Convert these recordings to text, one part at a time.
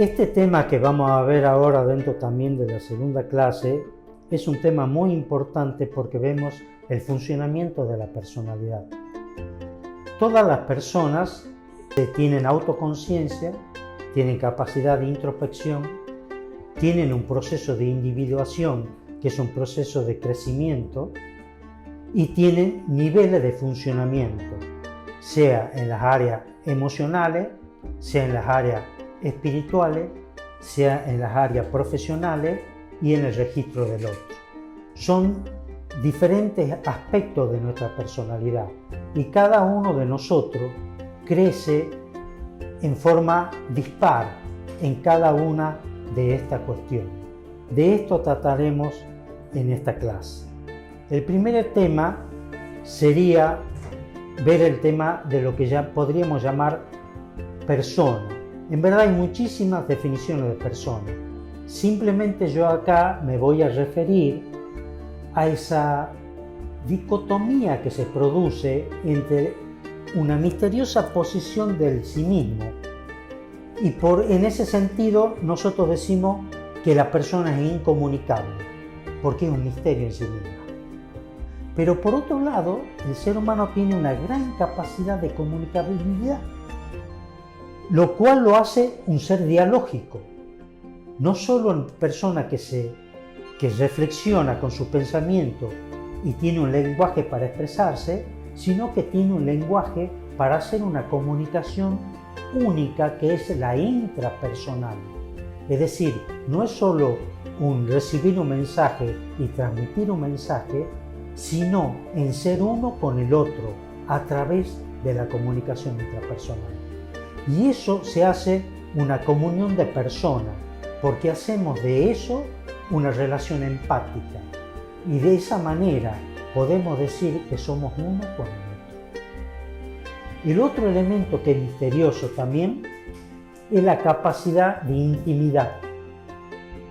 Este tema que vamos a ver ahora dentro también de la segunda clase es un tema muy importante porque vemos el funcionamiento de la personalidad. Todas las personas tienen autoconciencia, tienen capacidad de introspección, tienen un proceso de individuación que es un proceso de crecimiento y tienen niveles de funcionamiento, sea en las áreas emocionales, sea en las áreas espirituales, sea en las áreas profesionales y en el registro del otro. Son diferentes aspectos de nuestra personalidad y cada uno de nosotros crece en forma dispar en cada una de estas cuestiones. De esto trataremos en esta clase. El primer tema sería ver el tema de lo que ya podríamos llamar persona. En verdad hay muchísimas definiciones de persona. Simplemente yo acá me voy a referir a esa dicotomía que se produce entre una misteriosa posición del sí mismo y en ese sentido nosotros decimos que la persona es incomunicable porque es un misterio en sí misma. Pero por otro lado, el ser humano tiene una gran capacidad de comunicabilidad, lo cual lo hace un ser dialógico, no solo en persona que reflexiona con su pensamiento y tiene un lenguaje para expresarse, sino que tiene un lenguaje para hacer una comunicación única que es la intrapersonal. Es decir, no es solo recibir un mensaje y transmitir un mensaje, sino en ser uno con el otro a través de la comunicación intrapersonal. Y eso se hace una comunión de personas, porque hacemos de eso una relación empática. Y de esa manera podemos decir que somos uno con el otro. El otro elemento que es misterioso también es la capacidad de intimidad.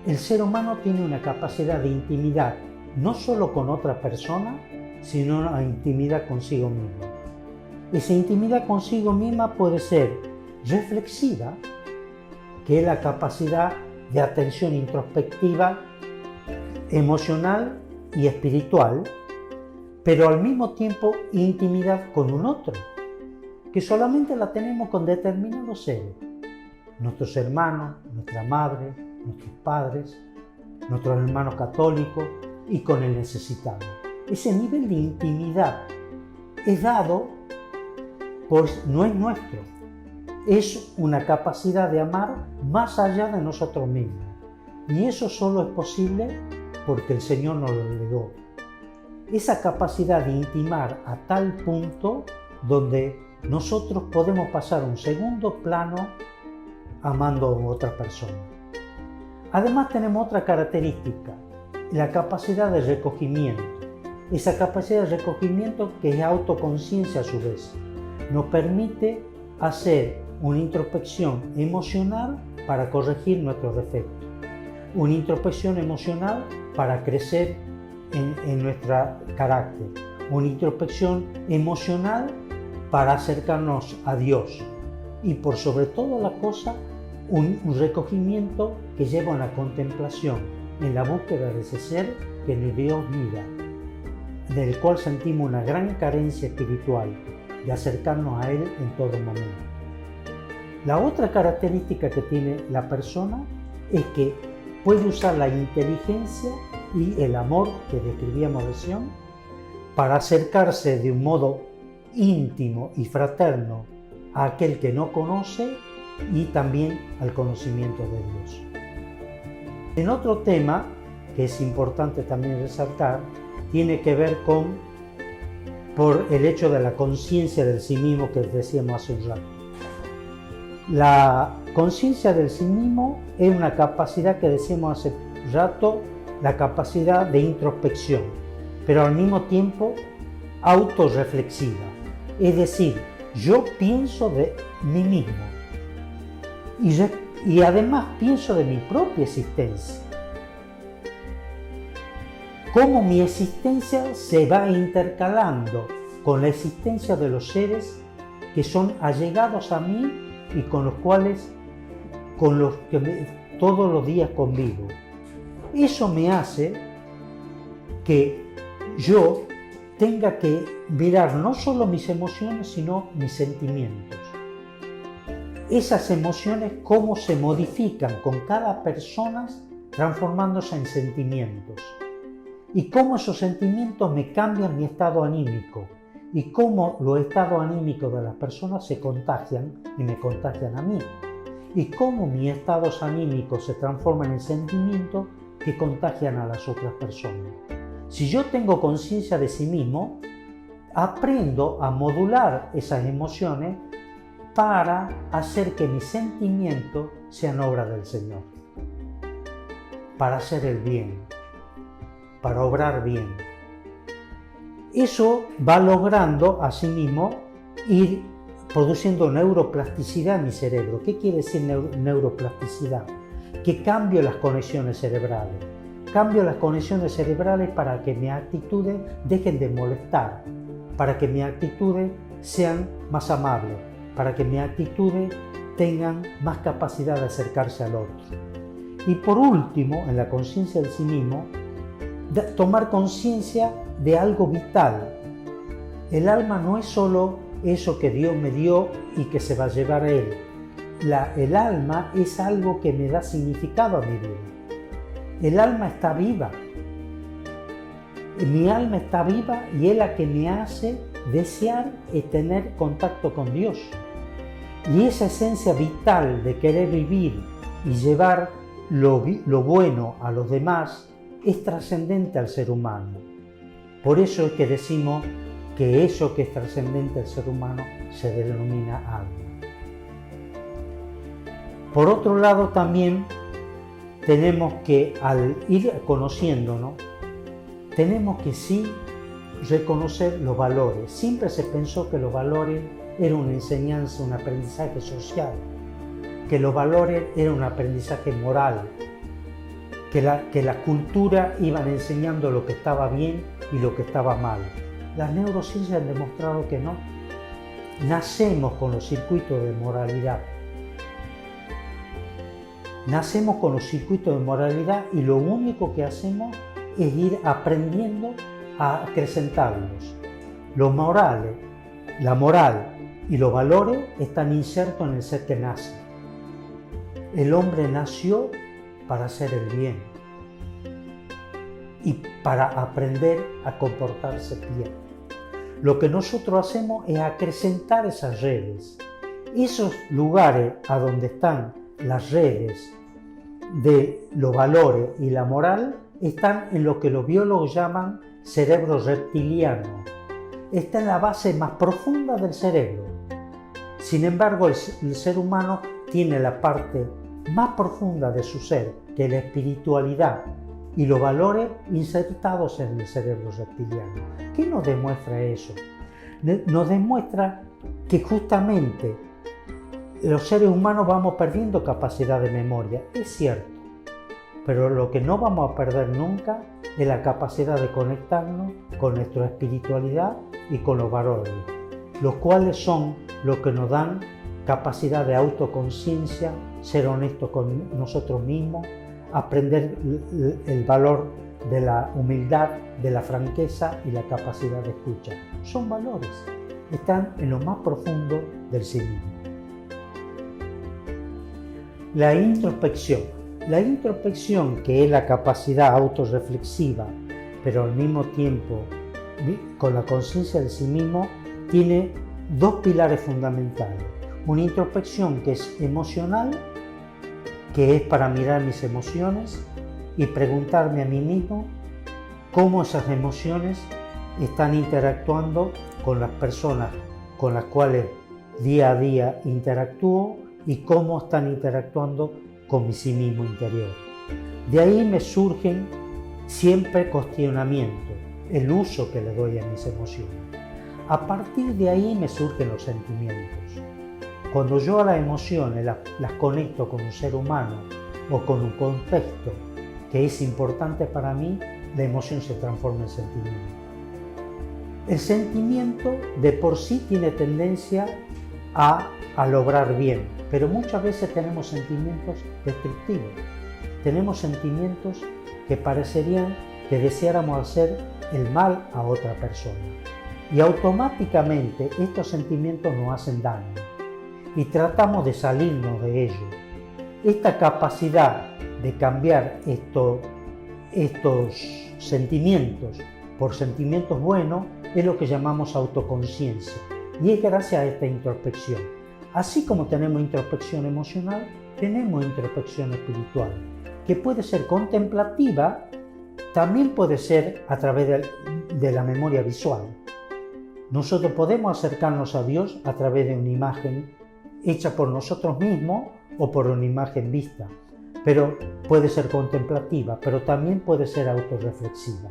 El ser humano tiene una capacidad de intimidad no solo con otra persona, sino una intimidad consigo mismo. Esa intimidad consigo misma puede ser reflexiva, que es la capacidad de atención introspectiva, emocional y espiritual, pero al mismo tiempo intimidad con un otro, que solamente la tenemos con determinados seres, nuestros hermanos, nuestra madre, nuestros padres, nuestros hermanos católicos y con el necesitado. Ese nivel de intimidad es dado, pues no es nuestro, es una capacidad de amar más allá de nosotros mismos. Y eso solo es posible porque el Señor nos lo legó. Esa capacidad de intimar a tal punto donde nosotros podemos pasar a un segundo plano amando a otra persona. Además tenemos otra característica, la capacidad de recogimiento. Esa capacidad de recogimiento que es autoconciencia a su vez, nos permite hacer una introspección emocional para corregir nuestros defectos, una introspección emocional para crecer en nuestro carácter, una introspección emocional para acercarnos a Dios y por sobre todo la cosa, un recogimiento que lleva a una contemplación en la búsqueda de ese ser que nos dio vida, del cual sentimos una gran carencia espiritual de acercarnos a Él en todo momento. La otra característica que tiene la persona es que puede usar la inteligencia y el amor que describíamos recién para acercarse de un modo íntimo y fraterno a aquel que no conoce y también al conocimiento de Dios. En otro tema que es importante también resaltar, tiene que ver por el hecho de la conciencia del sí mismo que decíamos hace un rato. La conciencia del sí mismo es una capacidad que decíamos hace rato, la capacidad de introspección, pero al mismo tiempo autorreflexiva. Es decir, yo pienso de mí mismo y además pienso de mi propia existencia. Cómo mi existencia se va intercalando con la existencia de los seres que son allegados a mí y con los cuales con los que todos los días convivo. Eso me hace que yo tenga que mirar no solo mis emociones, sino mis sentimientos. Esas emociones, cómo se modifican con cada persona, transformándose en sentimientos. Y cómo esos sentimientos me cambian mi estado anímico. Y cómo los estados anímicos de las personas se contagian y me contagian a mí. Y cómo mis estados anímicos se transforman en sentimientos que contagian a las otras personas. Si yo tengo conciencia de sí mismo, aprendo a modular esas emociones para hacer que mis sentimientos sean obra del Señor, para hacer el bien, para obrar bien. Eso va logrando asimismo ir produciendo neuroplasticidad en mi cerebro. ¿Qué quiere decir neuroplasticidad? Que cambio las conexiones cerebrales. Cambio las conexiones cerebrales para que mis actitudes dejen de molestar, para que mis actitudes sean más amables, para que mis actitudes tengan más capacidad de acercarse al otro. Y por último, en la conciencia de sí mismo, tomar conciencia de algo vital. El alma no es solo eso que Dios me dio y que se va a llevar a Él. El alma es algo que me da significado a mi vida. El alma está viva. Mi alma está viva y es la que me hace desear y tener contacto con Dios. Y esa esencia vital de querer vivir y llevar lo bueno a los demás es trascendente al ser humano. Por eso es que decimos que eso que es trascendente al ser humano se denomina alma. Por otro lado, también tenemos que, al ir conociéndonos, tenemos que sí reconocer los valores. Siempre se pensó que los valores eran una enseñanza, un aprendizaje social, que los valores eran un aprendizaje moral, que la cultura iban enseñando lo que estaba bien y lo que estaba mal. Las neurociencias han demostrado que no. Nacemos con los circuitos de moralidad. Nacemos con los circuitos de moralidad y lo único que hacemos es ir aprendiendo a acrecentarlos. La moral y los valores están insertos en el ser que nace. El hombre nació para hacer el bien y para aprender a comportarse bien. Lo que nosotros hacemos es acrecentar esas redes. Esos lugares a donde están las redes de los valores y la moral están en lo que los biólogos llaman cerebro reptiliano. Está en la base más profunda del cerebro. Sin embargo, el ser humano tiene la parte más profunda de su ser, que es la espiritualidad y los valores insertados en el cerebro reptiliano. ¿Qué nos demuestra eso? Nos demuestra que justamente los seres humanos vamos perdiendo capacidad de memoria, es cierto, pero lo que no vamos a perder nunca es la capacidad de conectarnos con nuestra espiritualidad y con los valores, los cuales son los que nos dan capacidad de autoconciencia, ser honestos con nosotros mismos, aprender el valor de la humildad, de la franqueza y la capacidad de escucha. Son valores, están en lo más profundo del sí mismo. La introspección. La introspección, que es la capacidad autorreflexiva, pero al mismo tiempo con la conciencia de sí mismo, tiene dos pilares fundamentales. Una introspección que es emocional, que es para mirar mis emociones y preguntarme a mí mismo cómo esas emociones están interactuando con las personas con las cuales día a día interactúo y cómo están interactuando con mi sí mismo interior. De ahí me surgen siempre cuestionamientos, el uso que le doy a mis emociones. A partir de ahí me surgen los sentimientos. Cuando yo a las emociones las conecto con un ser humano o con un contexto que es importante para mí, la emoción se transforma en sentimiento. El sentimiento de por sí tiene tendencia a al obrar bien, pero muchas veces tenemos sentimientos destructivos, tenemos sentimientos que parecerían que deseáramos hacer el mal a otra persona. Y automáticamente estos sentimientos nos hacen daño y tratamos de salirnos de ellos. Esta capacidad de cambiar estos sentimientos por sentimientos buenos es lo que llamamos autoconciencia, y es gracias a esta introspección. Así como tenemos introspección emocional, tenemos introspección espiritual, que puede ser contemplativa, también puede ser a través de la memoria visual. Nosotros podemos acercarnos a Dios a través de una imagen hecha por nosotros mismos o por una imagen vista, pero puede ser contemplativa, pero también puede ser autorreflexiva.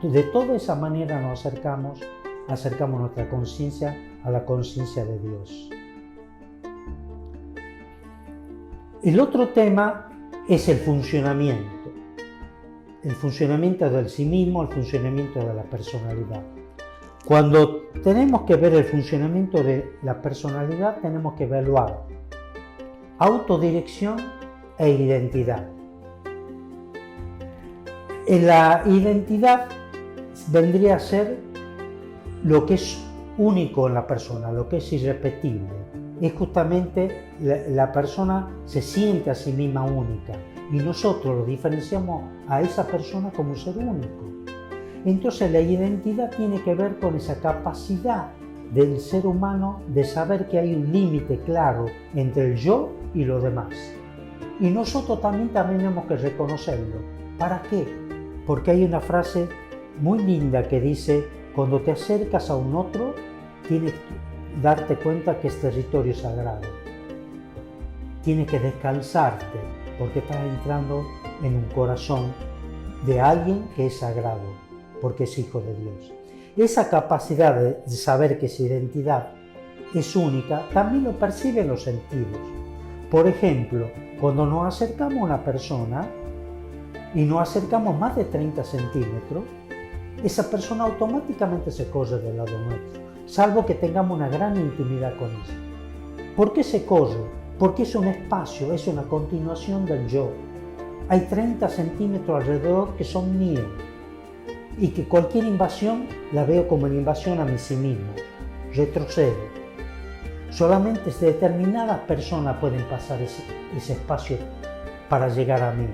De toda esa manera nos acercamos nuestra conciencia a la conciencia de Dios. El otro tema es el funcionamiento del sí mismo, el funcionamiento de la personalidad. Cuando tenemos que ver el funcionamiento de la personalidad, tenemos que evaluar autodirección e identidad. En la identidad vendría a ser lo que es único en la persona, lo que es irrepetible. Es justamente la persona se siente a sí misma única y nosotros lo diferenciamos a esa persona como un ser único. Entonces la identidad tiene que ver con esa capacidad del ser humano de saber que hay un límite claro entre el yo y los demás. Y nosotros también tenemos que reconocerlo. ¿Para qué? Porque hay una frase muy linda que dice: cuando te acercas a un otro, tienes que darte cuenta que es territorio sagrado. Tienes que descansarte porque estás entrando en un corazón de alguien que es sagrado, porque es hijo de Dios. Esa capacidad de saber que su identidad es única también lo perciben los sentidos. Por ejemplo, cuando nos acercamos a una persona y nos acercamos más de 30 centímetros, esa persona automáticamente se corre del lado nuestro, salvo que tengamos una gran intimidad con ella. ¿Por qué se corre? Porque es un espacio, es una continuación del yo. Hay 30 centímetros alrededor que son míos y que cualquier invasión la veo como una invasión a mí sí mismo. Retrocedo. Solamente determinadas personas pueden pasar ese espacio para llegar a mí.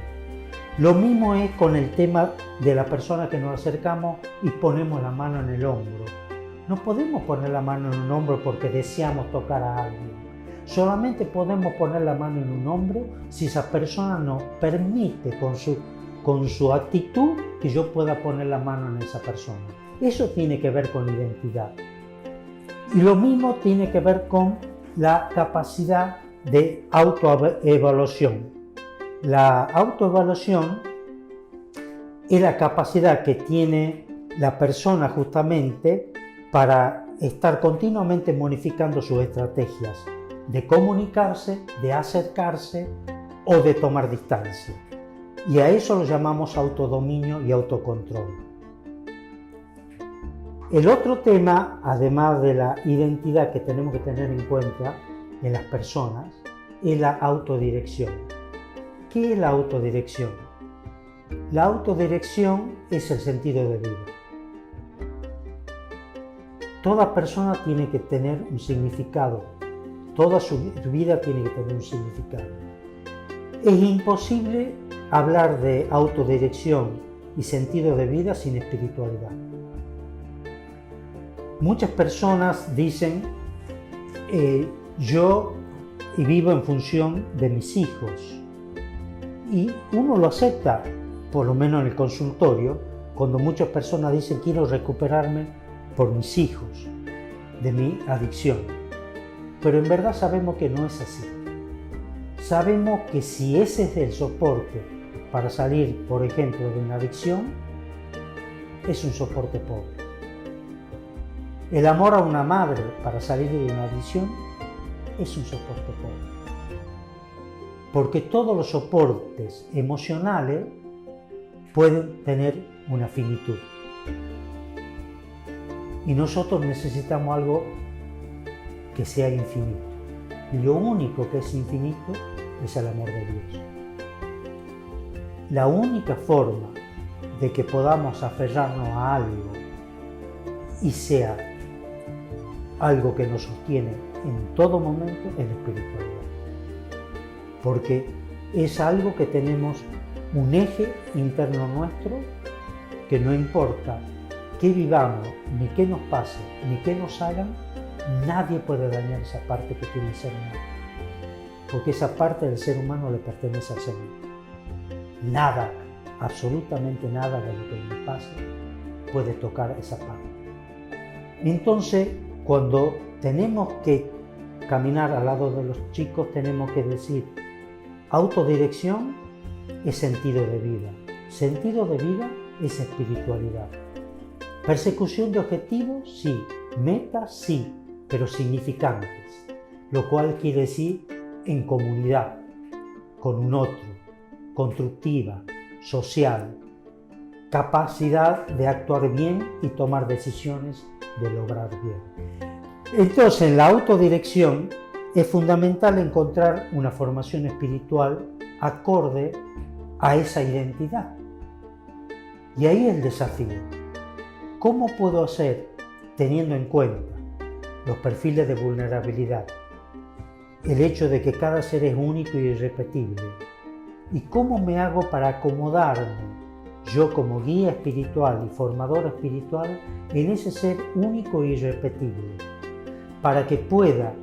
Lo mismo es con el tema de la persona que nos acercamos y ponemos la mano en el hombro. No podemos poner la mano en un hombro porque deseamos tocar a alguien. Solamente podemos poner la mano en un hombro si esa persona nos permite con su actitud que yo pueda poner la mano en esa persona. Eso tiene que ver con identidad. Y lo mismo tiene que ver con la capacidad de autoevaluación. La autoevaluación es la capacidad que tiene la persona justamente para estar continuamente modificando sus estrategias de comunicarse, de acercarse o de tomar distancia. Y a eso lo llamamos autodominio y autocontrol. El otro tema, además de la identidad que tenemos que tener en cuenta en las personas, es la autodirección. ¿Qué es la autodirección? La autodirección es el sentido de vida. Toda persona tiene que tener un significado. Toda su vida tiene que tener un significado. Es imposible hablar de autodirección y sentido de vida sin espiritualidad. Muchas personas dicen, yo vivo en función de mis hijos. Y uno lo acepta, por lo menos en el consultorio, cuando muchas personas dicen, quiero recuperarme por mis hijos, de mi adicción. Pero en verdad sabemos que no es así. Sabemos que si ese es el soporte para salir, por ejemplo, de una adicción, es un soporte pobre. El amor a una madre para salir de una adicción es un soporte pobre. Porque todos los soportes emocionales pueden tener una finitud. Y nosotros necesitamos algo que sea infinito. Y lo único que es infinito es el amor de Dios. La única forma de que podamos aferrarnos a algo y sea algo que nos sostiene en todo momento es la espiritualidad. Porque es algo que tenemos un eje interno nuestro que no importa qué vivamos, ni qué nos pase, ni qué nos hagan, nadie puede dañar esa parte que tiene el ser humano. Porque esa parte del ser humano le pertenece al Señor. Nada, absolutamente nada de lo que me pase puede tocar esa parte. Entonces, cuando tenemos que caminar al lado de los chicos, tenemos que decir, autodirección es sentido de vida. Sentido de vida es espiritualidad. Persecución de objetivos, sí. Metas, sí, pero significantes. Lo cual quiere decir en comunidad, con un otro, constructiva, social, capacidad de actuar bien y tomar decisiones de lograr bien. Entonces, en la autodirección es fundamental encontrar una formación espiritual acorde a esa identidad. Y ahí el desafío. ¿Cómo puedo hacer, teniendo en cuenta los perfiles de vulnerabilidad, el hecho de que cada ser es único y irrepetible? ¿Y cómo me hago para acomodarme, yo como guía espiritual y formador espiritual, en ese ser único e irrepetible, para que pueda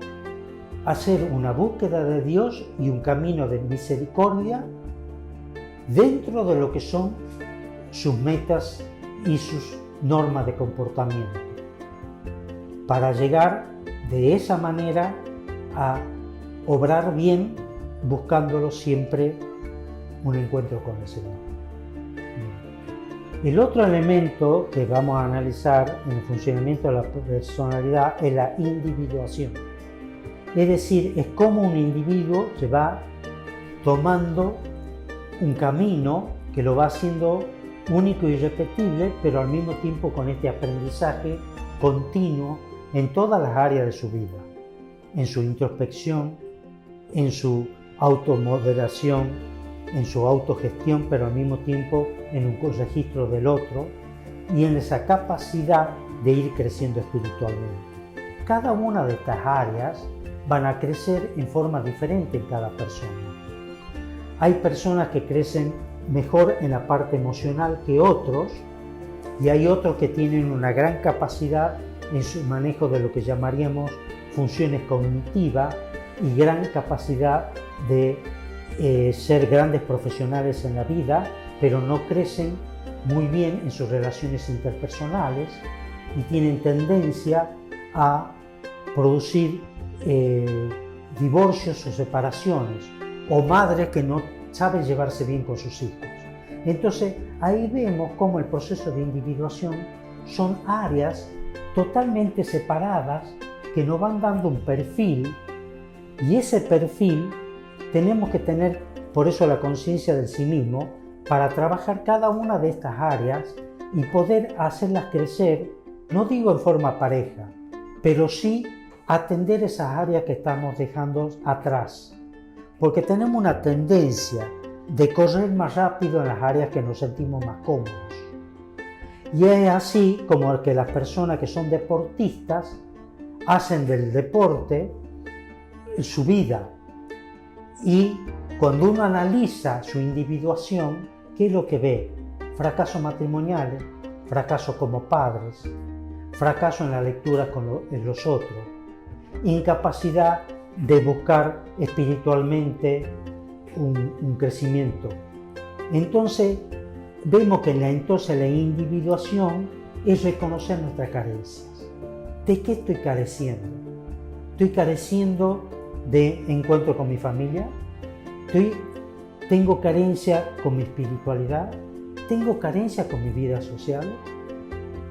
hacer una búsqueda de Dios y un camino de misericordia dentro de lo que son sus metas y sus normas de comportamiento, para llegar de esa manera a obrar bien, buscándolo siempre un encuentro con el Señor. El otro elemento que vamos a analizar en el funcionamiento de la personalidad es la individuación. Es decir, es como un individuo se va tomando un camino que lo va haciendo único y irrepetible, pero al mismo tiempo con este aprendizaje continuo en todas las áreas de su vida, en su introspección, en su automoderación, en su autogestión, pero al mismo tiempo en un registro del otro y en esa capacidad de ir creciendo espiritualmente. Cada una de estas áreas van a crecer en forma diferente en cada persona. Hay personas que crecen mejor en la parte emocional que otros y hay otros que tienen una gran capacidad en su manejo de lo que llamaríamos funciones cognitivas y gran capacidad de ser grandes profesionales en la vida, pero no crecen muy bien en sus relaciones interpersonales y tienen tendencia a producir divorcios o separaciones, o madres que no saben llevarse bien con sus hijos. Entonces ahí vemos cómo el proceso de individuación son áreas totalmente separadas que nos van dando un perfil, y ese perfil tenemos que tener por eso la conciencia del sí mismo para trabajar cada una de estas áreas y poder hacerlas crecer, no digo en forma pareja, pero sí atender esas áreas que estamos dejando atrás, porque tenemos una tendencia de correr más rápido en las áreas que nos sentimos más cómodos. Y es así como que las personas que son deportistas hacen del deporte su vida. Y cuando uno analiza su individuación, ¿qué es lo que ve? Fracasos matrimoniales, fracasos como padres, fracaso en la lectura con los otros, incapacidad de buscar espiritualmente un crecimiento. Entonces, vemos que la individuación es reconocer nuestras carencias. ¿De qué estoy careciendo? ¿Estoy careciendo de encuentro con mi familia? ¿Tengo carencia con mi espiritualidad? ¿Tengo carencia con mi vida social?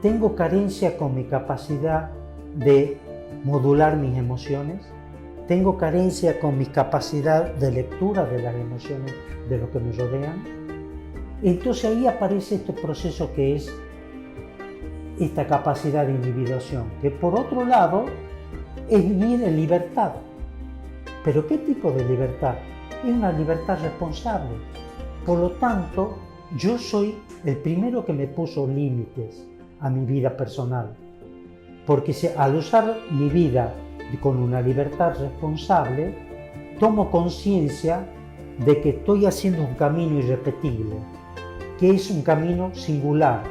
¿Tengo carencia con mi capacidad de modular mis emociones? ¿Tengo carencia con mi capacidad de lectura de las emociones de lo que me rodean? Entonces ahí aparece este proceso que es esta capacidad de individuación, que por otro lado es vivir en libertad, Pero ¿qué tipo de libertad? Es una libertad responsable. Por lo tanto, yo soy el primero que me puso límites a mi vida personal. Porque al usar mi vida con una libertad responsable, tomo conciencia de que estoy haciendo un camino irrepetible, que es un camino singular,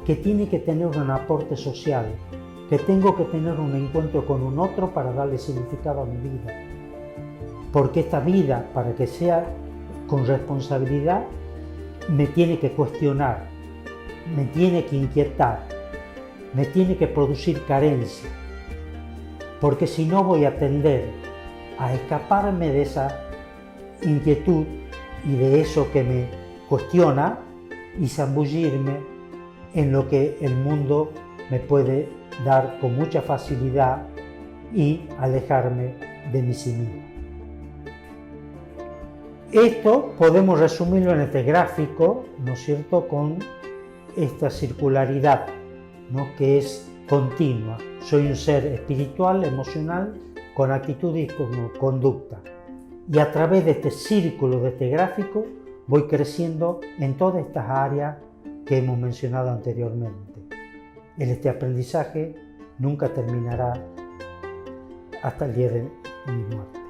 que tiene que tener un aporte social, que tengo que tener un encuentro con un otro para darle significado a mi vida. Porque esta vida, para que sea con responsabilidad, me tiene que cuestionar, me tiene que inquietar, me tiene que producir carencia, porque si no voy a tender a escaparme de esa inquietud y de eso que me cuestiona y zambullirme en lo que el mundo me puede dar con mucha facilidad y alejarme de mí mismo. Esto podemos resumirlo en este gráfico, ¿no es cierto?, con esta circularidad, ¿no?, que es continua. Soy un ser espiritual, emocional, con actitud y con conducta. Y a través de este círculo, de este gráfico, voy creciendo en todas estas áreas que hemos mencionado anteriormente. Este aprendizaje nunca terminará hasta el día de mi muerte.